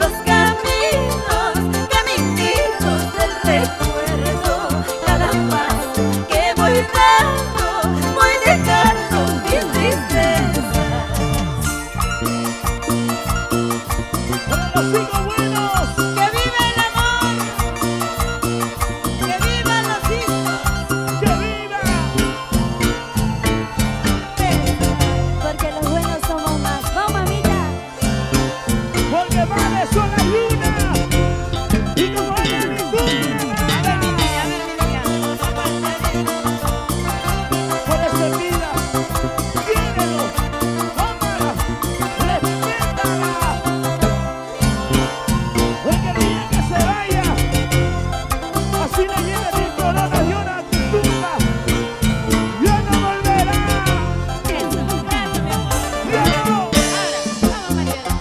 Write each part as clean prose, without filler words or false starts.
los caminos, caminitos del recuerdo. Cada paso que voy dando, voy dejando mis tristezas. Para los hijos buenos, ¡Que viva el amor! ¡Que vivan los hijos! que viva. Porque los buenos somos más. ¡Vamos, mamita! Porque vale son las lunas y como ella ninguna. Por eso vida, quiérelo, ámala, respétala. Porque el día que se vaya, así le lleve mi corona y una tumba, ya no volverá. Eso, gracias, mi amor. Ya no. Vamos, Mariela.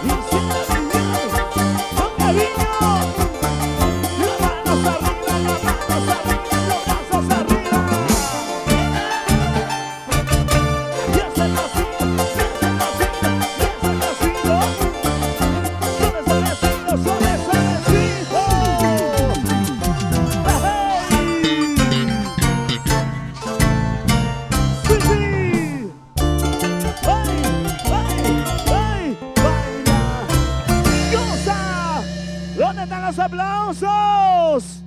Y siempre vivir con cariño. Las manos arriba, los brazos arriba. Y ese pasito, y ese pasito, y ese pasito. Suavecito, suavecito. ¡Sí, sí! ¡Ay, ay, ay! ¡Baila! ¡Goza! ¿Dónde están los aplausos?